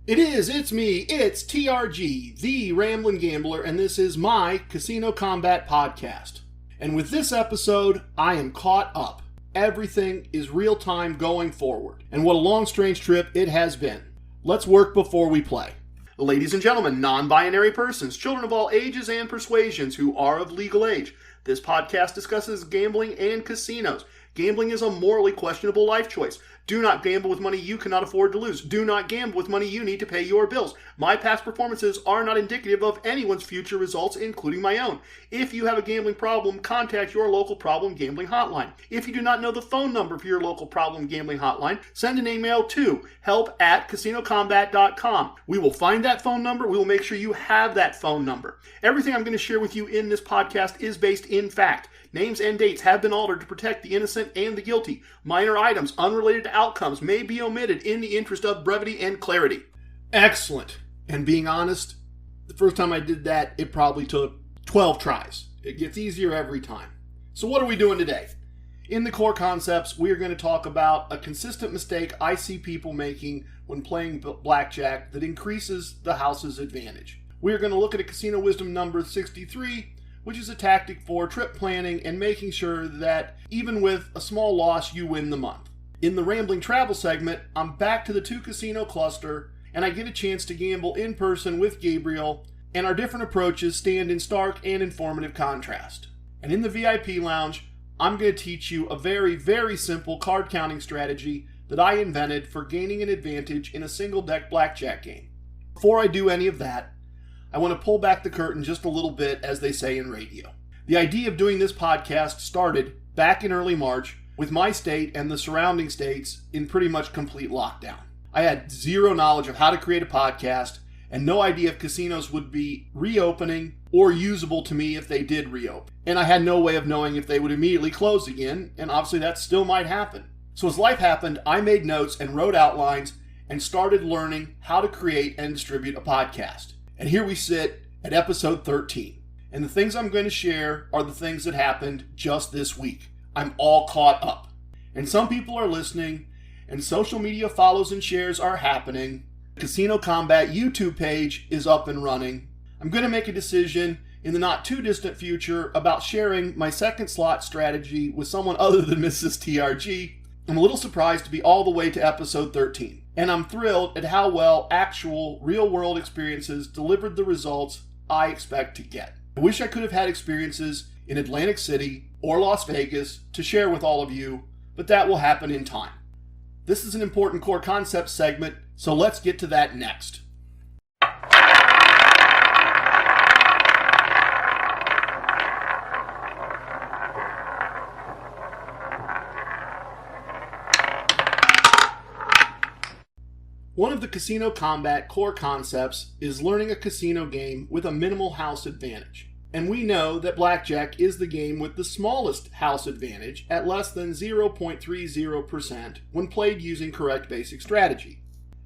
It's me, it's TRG, the Ramblin Gambler, and this is my Casino Combat podcast. And with this episode, I am caught up. Everything is real time going forward. And what a long, strange trip it has been. Let's work before we play. Ladies and gentlemen, non-binary persons, children of all ages and persuasions who are of legal age, this podcast discusses gambling and casinos. Gambling is a morally questionable life choice. Do not gamble with money you cannot afford to lose. Do not gamble with money you need to pay your bills. My past performances are not indicative of anyone's future results, including my own. If you have a gambling problem, contact your local problem gambling hotline. If you do not know the phone number for your local problem gambling hotline, send an email to help@casinocombat.com. We will find that phone number. We will make sure you have that phone number. Everything I'm going to share with you in this podcast is based in fact. Names and dates have been altered to protect the innocent and the guilty. Minor items unrelated to outcomes may be omitted in the interest of brevity and clarity. Excellent. And being honest, the first time I did that, it probably took 12 tries. It gets easier every time. So what are we doing today? In the core concepts, we are going to talk about a consistent mistake I see people making when playing blackjack that increases the house's advantage. We are going to look at a casino wisdom number 63, which is a tactic for trip planning and making sure that even with a small loss, you win the month. In the Rambling Travel segment, I'm back to the 2-casino cluster, and I get a chance to gamble in person with Gabriel, and our different approaches stand in stark and informative contrast. And in the VIP lounge, I'm going to teach you a very, very simple card counting strategy that I invented for gaining an advantage in a single deck blackjack game. Before I do any of that, I want to pull back the curtain just a little bit, as they say in radio. The idea of doing this podcast started back in early March with my state and the surrounding states in pretty much complete lockdown. I had zero knowledge of how to create a podcast and no idea if casinos would be reopening or usable to me if they did reopen. And I had no way of knowing if they would immediately close again, and obviously that still might happen. So as life happened, I made notes and wrote outlines and started learning how to create and distribute a podcast. And here we sit at episode 13. And the things I'm going to share are the things that happened just this week. I'm all caught up. And some people are listening, and social media follows and shares are happening. The Casino Combat YouTube page is up and running. I'm going to make a decision in the not too distant future about sharing my second slot strategy with someone other than Mrs. TRG. I'm a little surprised to be all the way to episode 13. And I'm thrilled at how well actual real-world experiences delivered the results I expect to get. I wish I could have had experiences in Atlantic City or Las Vegas to share with all of you, but that will happen in time. This is an important core concept segment, so let's get to that next. One of the Casino Combat core concepts is learning a casino game with a minimal house advantage. And we know that blackjack is the game with the smallest house advantage at less than 0.30% when played using correct basic strategy.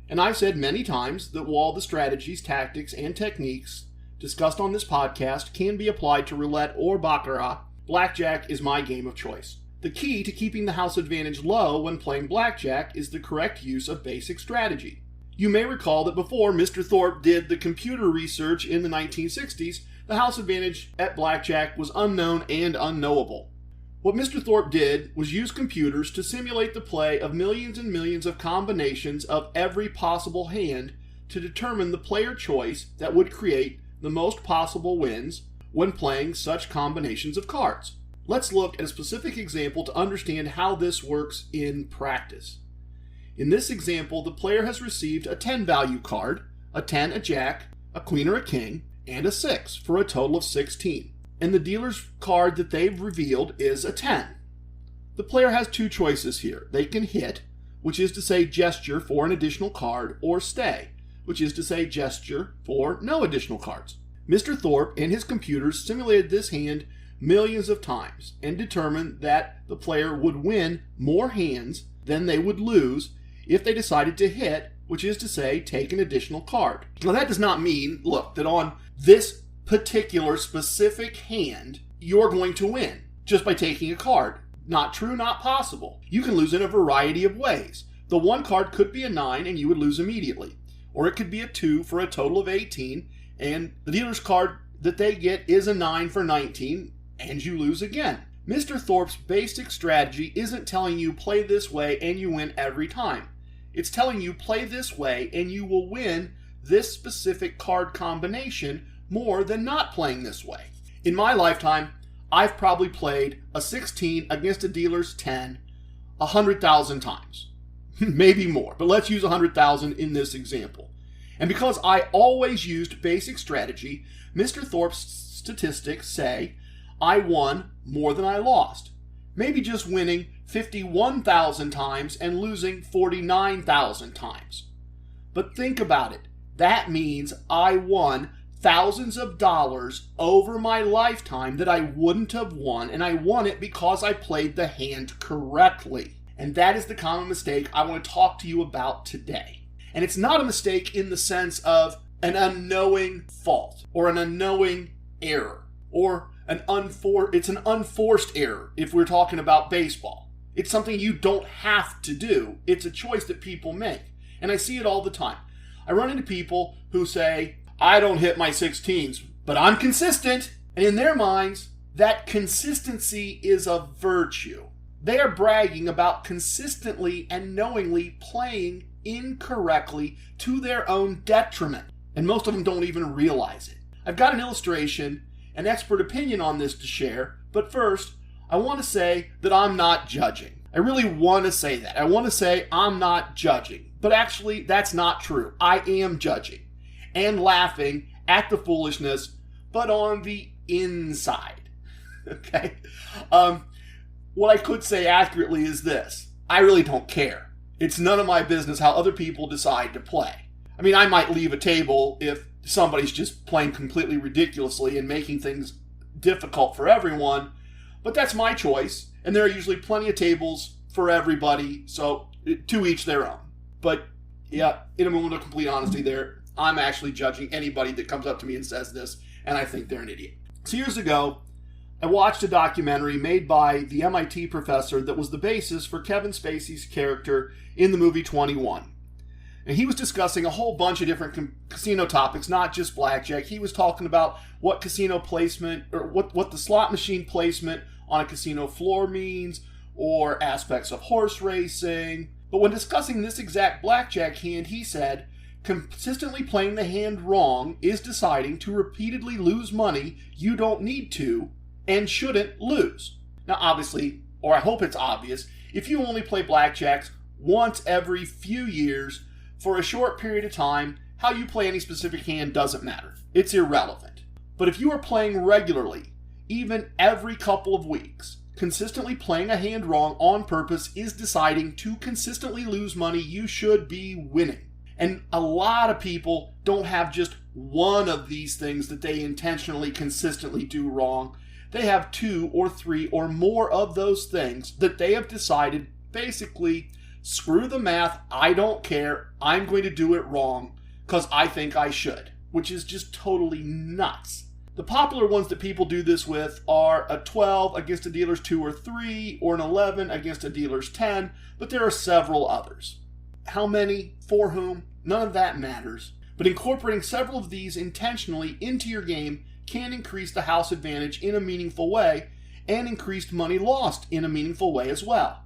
And I've said many times that while the strategies, tactics, and techniques discussed on this podcast can be applied to roulette or baccarat, blackjack is my game of choice. The key to keeping the house advantage low when playing blackjack is the correct use of basic strategy. You may recall that before Mr. Thorpe did the computer research in the 1960s, the house advantage at blackjack was unknown and unknowable. What Mr. Thorpe did was use computers to simulate the play of millions and millions of combinations of every possible hand to determine the player choice that would create the most possible wins when playing such combinations of cards. Let's look at a specific example to understand how this works in practice. In this example, the player has received a 10 value card, a 10, a jack, a queen or a king, and a 6 for a total of 16. And the dealer's card that they've revealed is a 10. The player has two choices here. They can hit, which is to say gesture for an additional card, or stay, which is to say gesture for no additional cards. Mr. Thorpe and his computers simulated this hand millions of times and determined that the player would win more hands than they would lose if they decided to hit, which is to say take an additional card. Now that does not mean, look, that on this particular specific hand you're going to win just by taking a card. Not true, not possible. You can lose in a variety of ways. The one card could be a 9 and you would lose immediately. or it could be a 2 for a total of 18, and the dealer's card that they get is a 9 for 19, and you lose again. Mr. Thorpe's basic strategy isn't telling you play this way and you win every time. It's telling you play this way and you will win this specific card combination more than not playing this way. In my lifetime, I've probably played a 16 against a dealer's 10 100,000 times. Maybe more, but let's use 100,000 in this example. And because I always used basic strategy, Mr. Thorpe's statistics say I won more than I lost. Maybe just winning 51,000 times and losing 49,000 times. But think about it. That means I won thousands of dollars over my lifetime that I wouldn't have won, and I won it because I played the hand correctly. And that is the common mistake I want to talk to you about today. And it's not a mistake in the sense of an unknowing fault or an unknowing error or it's an unforced error if we're talking about baseball. It's something you don't have to do. It's a choice that people make. And I see it all the time. I run into people who say, I don't hit my 16s, but I'm consistent. And in their minds, that consistency is a virtue. They are bragging about consistently and knowingly playing incorrectly to their own detriment. And most of them don't even realize it. I've got an illustration, an expert opinion on this to share, but first, I want to say that I'm not judging. I really want to say that. I want to say I'm not judging, but actually that's not true. I am judging and laughing at the foolishness, but on the inside. Okay? What I could say accurately is this. I really don't care. It's none of my business how other people decide to play. I mean, I might leave a table if somebody's just playing completely ridiculously and making things difficult for everyone, but that's my choice, and there are usually plenty of tables for everybody, so to each their own. But yeah, in a moment of complete honesty there, I'm actually judging anybody that comes up to me and says this, and I think they're an idiot. So years ago, I watched a documentary made by the MIT professor that was the basis for Kevin Spacey's character in the movie 21. And he was discussing a whole bunch of different casino topics, not just blackjack. He was talking about what casino placement, or what the slot machine placement on a casino floor means, or aspects of horse racing. But when discussing this exact blackjack hand, he said, consistently playing the hand wrong is deciding to repeatedly lose money you don't need to and shouldn't lose. Now, obviously, or I hope it's obvious, if you only play blackjacks once every few years, for a short period of time, how you play any specific hand doesn't matter. It's irrelevant. But if you are playing regularly, even every couple of weeks, consistently playing a hand wrong on purpose is deciding to consistently lose money you should be winning. And a lot of people don't have just one of these things that they intentionally, consistently do wrong. They have 2 or 3 or more of those things that they have decided basically, screw the math, I don't care, I'm going to do it wrong because I think I should, which is just totally nuts. The popular ones that people do this with are a 12 against a dealer's 2 or 3, or an 11 against a dealer's 10, but there are several others. How many? For whom? None of that matters. But incorporating several of these intentionally into your game can increase the house advantage in a meaningful way, and increased money lost in a meaningful way as well.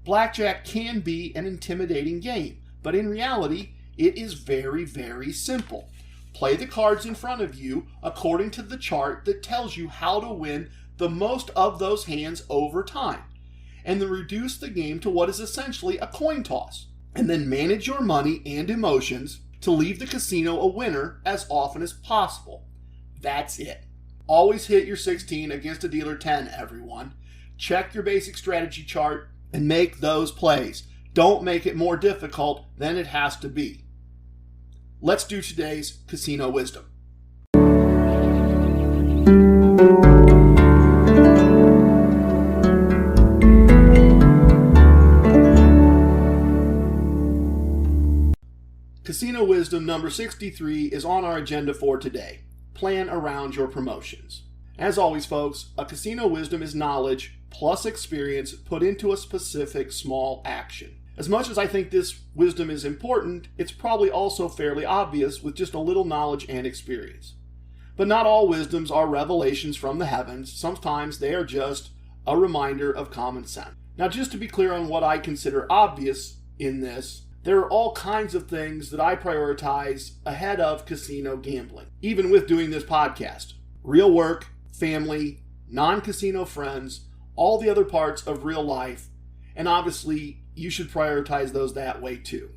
Blackjack can be an intimidating game, but in reality, it is very, very simple. Play the cards in front of you according to the chart that tells you how to win the most of those hands over time, and then reduce the game to what is essentially a coin toss, and then manage your money and emotions to leave the casino a winner as often as possible. That's it. Always hit your 16 against a dealer 10, everyone. Check your basic strategy chart and make those plays. Don't make it more difficult than it has to be. Let's do today's casino wisdom. Casino wisdom number 63 is on our agenda for today. Plan around your promotions. As always, folks, a casino wisdom is knowledge plus experience put into a specific small action. As much as I think this wisdom is important, it's probably also fairly obvious with just a little knowledge and experience. But not all wisdoms are revelations from the heavens. Sometimes they are just a reminder of common sense. Now, just to be clear on what I consider obvious in this, there are all kinds of things that I prioritize ahead of casino gambling, even with doing this podcast. Real work, family, non-casino friends, all the other parts of real life, and obviously you should prioritize those that way too.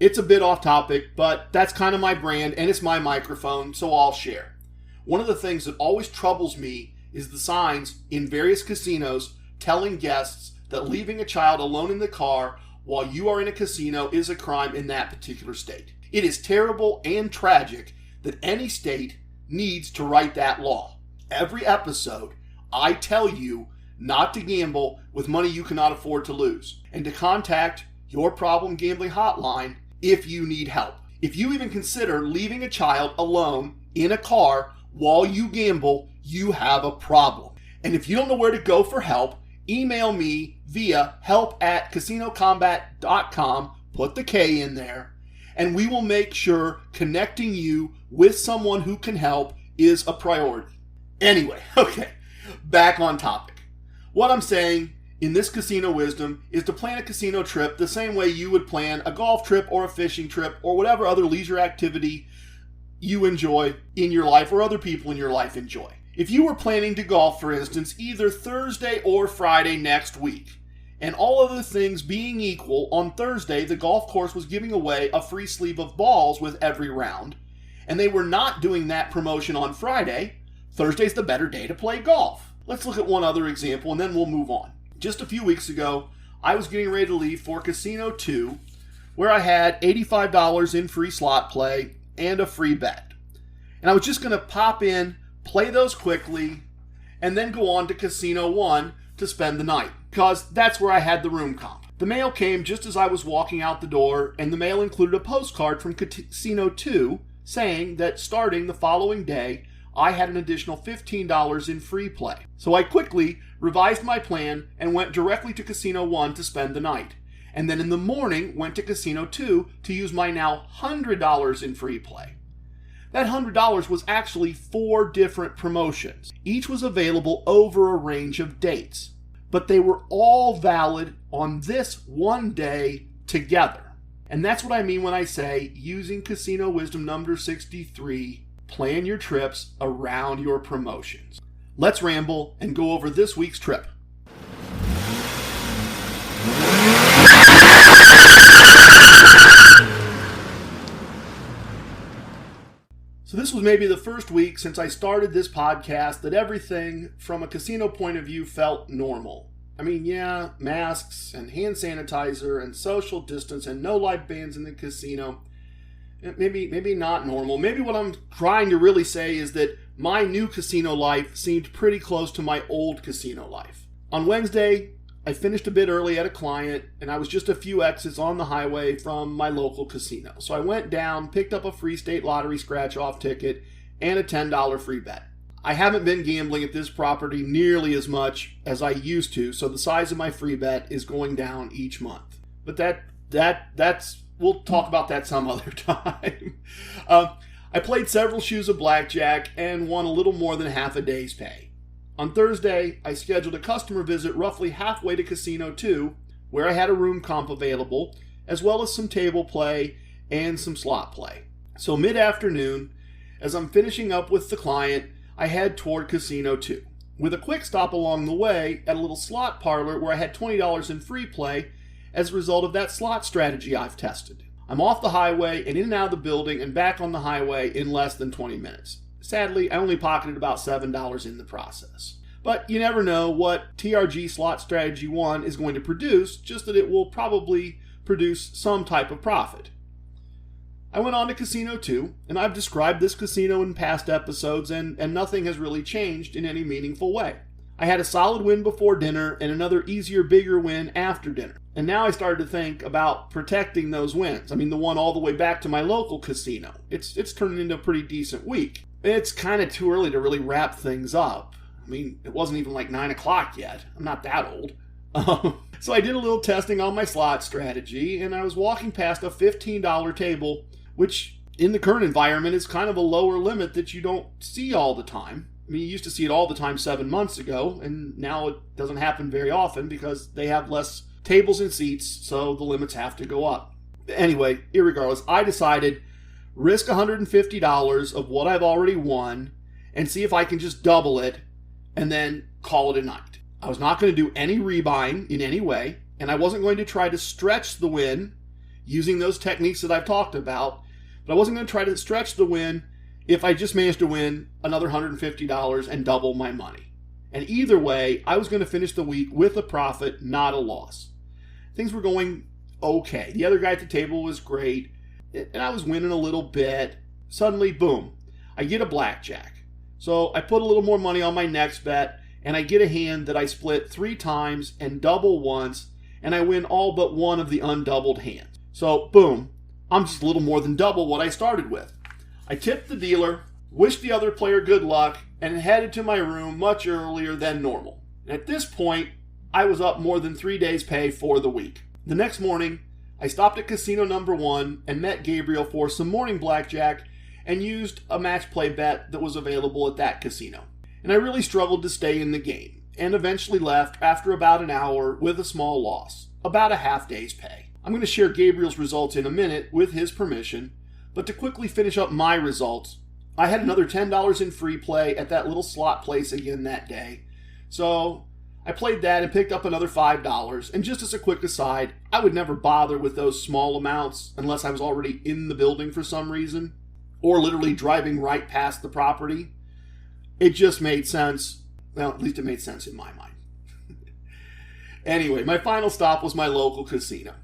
It's a bit off topic, but that's kind of my brand and it's my microphone, so I'll share. One of the things that always troubles me is the signs in various casinos telling guests that leaving a child alone in the car while you are in a casino is a crime in that particular state. It is terrible and tragic that any state needs to write that law. Every episode, I tell you not to gamble with money you cannot afford to lose, and to contact your problem gambling hotline if you need help. If you even consider leaving a child alone in a car while you gamble, you have a problem. And if you don't know where to go for help, email me via help@casinocombat.com, put the K in there, and we will make sure connecting you with someone who can help is a priority. Anyway, okay, back on topic. What I'm saying in this casino wisdom is to plan a casino trip the same way you would plan a golf trip or a fishing trip or whatever other leisure activity you enjoy in your life or other people in your life enjoy. If you were planning to golf, for instance, either Thursday or Friday next week, and all other things being equal, on Thursday the golf course was giving away a free sleeve of balls with every round, and they were not doing that promotion on Friday, Thursday's the better day to play golf. Let's look at one other example and then we'll move on. Just a few weeks ago, I was getting ready to leave for Casino 2, where I had $85 in free slot play and a free bet. And I was just going to pop in, play those quickly, and then go on to Casino 1 to spend the night, because that's where I had the room comp. The mail came just as I was walking out the door, and the mail included a postcard from Casino 2 saying that starting the following day, I had an additional $15 in free play. So I quickly revised my plan and went directly to Casino 1 to spend the night. And then in the morning, went to Casino 2 to use my now $100 in free play. That $100 was actually 4 different promotions. Each was available over a range of dates, but they were all valid on this one day together. And that's what I mean when I say, using Casino Wisdom number 63, plan your trips around your promotions. Let's ramble and go over this week's trip. So this was maybe the first week since I started this podcast that everything from a casino point of view felt normal. I mean, yeah, masks and hand sanitizer and social distance and no live bands in the casino. Maybe not normal. Maybe what I'm trying to really say is that my new casino life seemed pretty close to my old casino life. On Wednesday, I finished a bit early at a client, and I was just a few exits on the highway from my local casino. So I went down, picked up a free state lottery scratch-off ticket, and a $10 free bet. I haven't been gambling at this property nearly as much as I used to, so the size of my free bet is going down each month. But that's we'll talk about that some other time. I played several shoes of blackjack and won a little more than half a day's pay. On Thursday, I scheduled a customer visit roughly halfway to Casino 2, where I had a room comp available, as well as some table play and some slot play. So mid-afternoon, as I'm finishing up with the client, I head toward Casino 2, with a quick stop along the way at a little slot parlor where I had $20 in free play as a result of that slot strategy I've tested. I'm off the highway and in and out of the building and back on the highway in less than 20 minutes. Sadly, I only pocketed about $7 in the process. But you never know what TRG Slot Strategy 1 is going to produce, just that it will probably produce some type of profit. I went on to Casino 2, and I've described this casino in past episodes, and nothing has really changed in any meaningful way. I had a solid win before dinner and another easier, bigger win after dinner. And now I started to think about protecting those wins. I mean, the one all the way back to my local casino. It's turning into a pretty decent week. It's kind of too early to really wrap things up. I mean, it wasn't even like 9 o'clock yet. I'm not that old. So I did a little testing on my slot strategy, and I was walking past a $15 table, which in the current environment is kind of a lower limit that you don't see all the time. I mean, you used to see it all the time 7 months ago, and now it doesn't happen very often because they have less tables and seats, so the limits have to go up. Anyway, irregardless, I decided risk $150 of what I've already won and see if I can just double it and then call it a night. I was not going to do any rebuying in any way, and I wasn't going to try to stretch the win using those techniques that I've talked about, but I wasn't going to try to stretch the win if I just managed to win another $150 and double my money. And either way, I was going to finish the week with a profit, not a loss. Things were going okay. The other guy at the table was great, and I was winning a little bit. Suddenly, boom, I get a blackjack. So I put a little more money on my next bet, and I get a hand that I split 3 times and double once, and I win all but one of the undoubled hands. So, boom, I'm just a little more than double what I started with. I tipped the dealer, wished the other player good luck, and headed to my room much earlier than normal. And at this point, I was up more than 3 days' pay for the week. The next morning, I stopped at casino number 1 and met Gabriel for some morning blackjack and used a match play bet that was available at that casino. And I really struggled to stay in the game, and eventually left after about an hour with a small loss, about a half day's pay. I'm going to share Gabriel's results in a minute with his permission, but to quickly finish up my results, I had another $10 in free play at that little slot place again that day. So I played that and picked up another $5, and just as a quick aside, I would never bother with those small amounts unless I was already in the building for some reason, or literally driving right past the property. It just made sense. Well, at least it made sense in my mind. Anyway, my final stop was my local casino.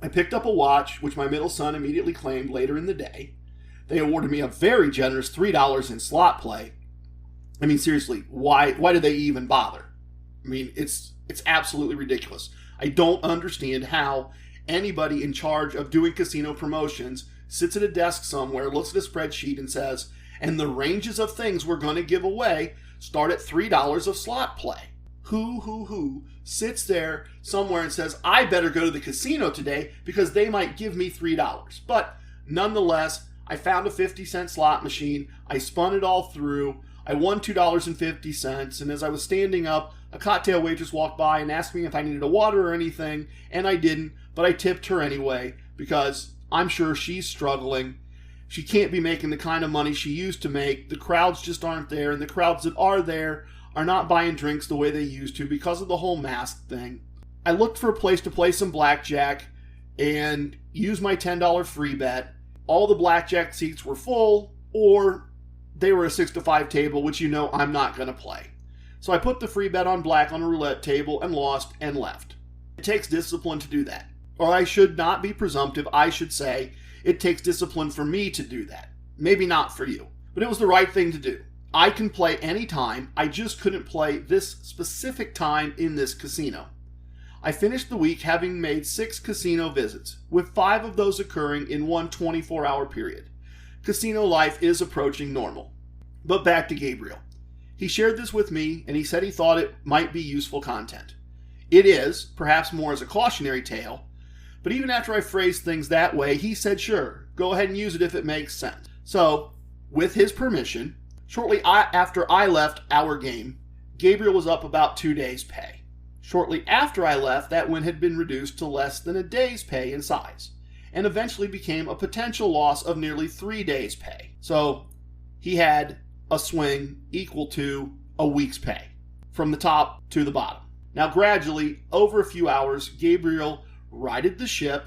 I picked up a watch, which my middle son immediately claimed later in the day. They awarded me a very generous $3 in slot play. I mean, seriously, why did they even bother? I mean, it's absolutely ridiculous. I don't understand how anybody in charge of doing casino promotions sits at a desk somewhere, looks at a spreadsheet and says, and the ranges of things we're going to give away start at $3 of slot play. Who sits there somewhere and says, I better go to the casino today because they might give me $3. But nonetheless, I found a 50-cent slot machine. I spun it all through. I won $2.50, and as I was standing up, a cocktail waitress walked by and asked me if I needed a water or anything, and I didn't, but I tipped her anyway because I'm sure she's struggling. She can't be making the kind of money she used to make. The crowds just aren't there, and the crowds that are there are not buying drinks the way they used to because of the whole mask thing. I looked for a place to play some blackjack and use my $10 free bet. All the blackjack seats were full, or they were a 6-to-5 table, which you know I'm not going to play. So I put the free bet on black on a roulette table and lost and left. It takes discipline to do that. Or I should not be presumptive, I should say it takes discipline for me to do that. Maybe not for you, but it was the right thing to do. I can play any time, I just couldn't play this specific time in this casino. I finished the week having made 6 casino visits, with 5 of those occurring in one 24-hour period. Casino life is approaching normal. But back to Gabriel. He shared this with me, and he said he thought it might be useful content. It is, perhaps more as a cautionary tale, but even after I phrased things that way, he said sure, go ahead and use it if it makes sense. So, with his permission, shortly after I left our game, Gabriel was up about 2 days' pay. Shortly after I left, that win had been reduced to less than a day's pay in size, and eventually became a potential loss of nearly 3 days' pay. So, he had a swing equal to a week's pay, from the top to the bottom. Now, gradually, over a few hours, Gabriel righted the ship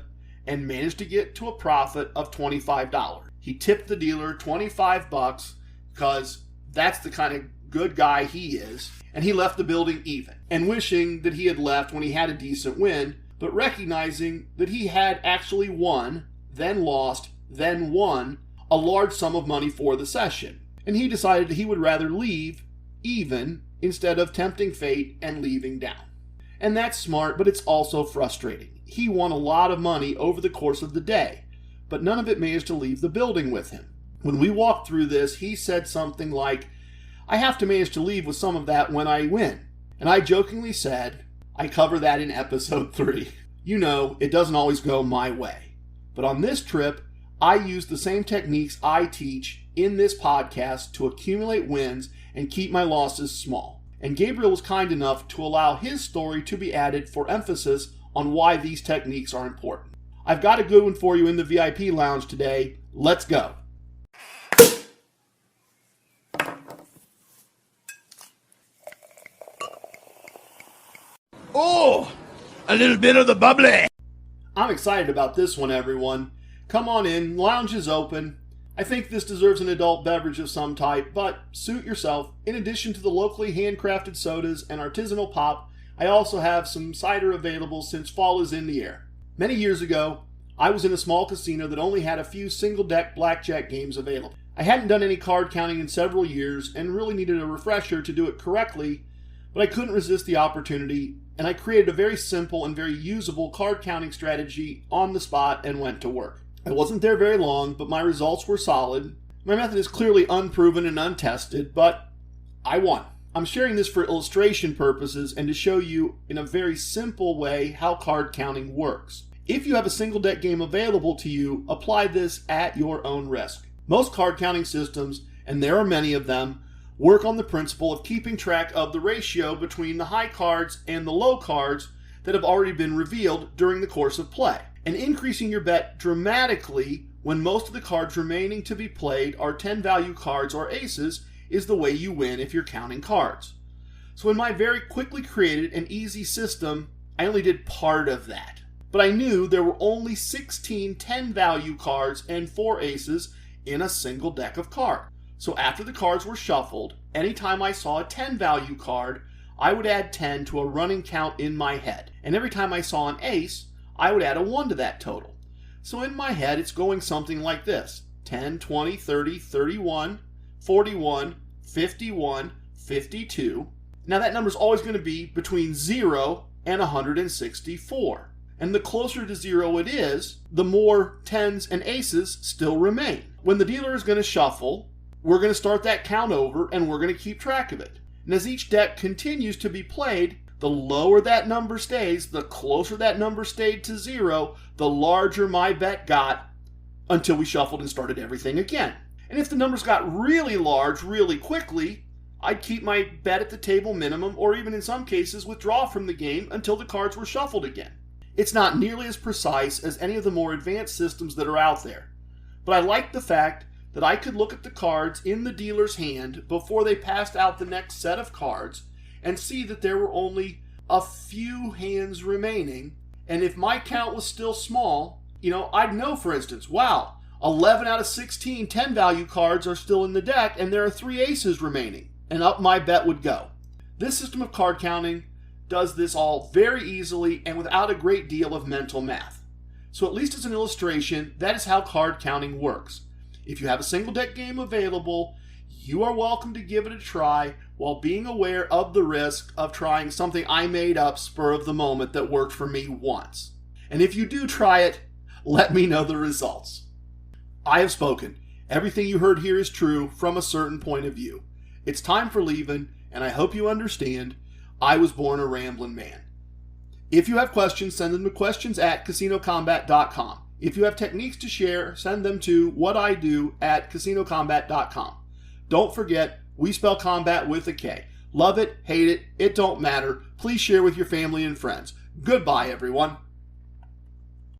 and managed to get to a profit of $25. He tipped the dealer $25 because that's the kind of good guy he is, and he left the building even, and wishing that he had left when he had a decent win, but recognizing that he had actually won, then lost, then won a large sum of money for the session, and he decided he would rather leave even instead of tempting fate and leaving down. And that's smart, but it's also frustrating. He won a lot of money over the course of the day, but none of it managed to leave the building with him. When we walked through this, he said something like, I have to manage to leave with some of that when I win. And I jokingly said, I cover that in episode 3. You know, it doesn't always go my way. But on this trip, I use the same techniques I teach in this podcast to accumulate wins and keep my losses small. And Gabriel was kind enough to allow his story to be added for emphasis on why these techniques are important. I've got a good one for you in the VIP lounge today. Let's go. Oh, a little bit of the bubbly. I'm excited about this one, everyone. Come on in, lounge is open. I think this deserves an adult beverage of some type, but suit yourself. In addition to the locally handcrafted sodas and artisanal pop, I also have some cider available since fall is in the air. Many years ago, I was in a small casino that only had a few single-deck blackjack games available. I hadn't done any card counting in several years and really needed a refresher to do it correctly, but I couldn't resist the opportunity, and I created a very simple and very usable card counting strategy on the spot and went to work. I wasn't there very long, but my results were solid. My method is clearly unproven and untested, but I won. I'm sharing this for illustration purposes and to show you in a very simple way how card counting works. If you have a single deck game available to you, apply this at your own risk. Most card counting systems, and there are many of them, work on the principle of keeping track of the ratio between the high cards and the low cards that have already been revealed during the course of play, and increasing your bet dramatically when most of the cards remaining to be played are 10 value cards or aces is the way you win if you're counting cards. So in my very quickly created and easy system, I only did part of that. But I knew there were only 16 10 value cards and 4 aces in a single deck of cards. So after the cards were shuffled, anytime I saw a 10 value card, I would add 10 to a running count in my head. And every time I saw an ace, I would add a 1 to that total. So in my head, it's going something like this: 10, 20, 30, 31, 41, 51, 52. Now that number is always going to be between 0 and 164. And the closer to 0 it is, the more 10s and aces still remain. When the dealer is going to shuffle, we're going to start that count over and we're going to keep track of it. And as each deck continues to be played, the lower that number stays, the closer that number stayed to 0, the larger my bet got until we shuffled and started everything again. And if the numbers got really large really quickly, I'd keep my bet at the table minimum, or even in some cases withdraw from the game until the cards were shuffled again. It's not nearly as precise as any of the more advanced systems that are out there, but I like the fact that I could look at the cards in the dealer's hand before they passed out the next set of cards and see that there were only a few hands remaining. And if my count was still small, I'd know, for instance, wow, 11 out of 16 10 value cards are still in the deck and there are 3 aces remaining, and up my bet would go. This system of card counting does this all very easily and without a great deal of mental math. So at least as an illustration, that is how card counting works. If you have a single deck game available, you are welcome to give it a try while being aware of the risk of trying something I made up spur of the moment that worked for me once. And if you do try it, let me know the results. I have spoken. Everything you heard here is true from a certain point of view. It's time for leaving, and I hope you understand I was born a ramblin' man. If you have questions, send them to questions@casinocombat.com. If you have techniques to share, send them to whatido@casinocombat.com. Don't forget, we spell combat with a K. Love it, hate it, it don't matter. Please share with your family and friends. Goodbye, everyone.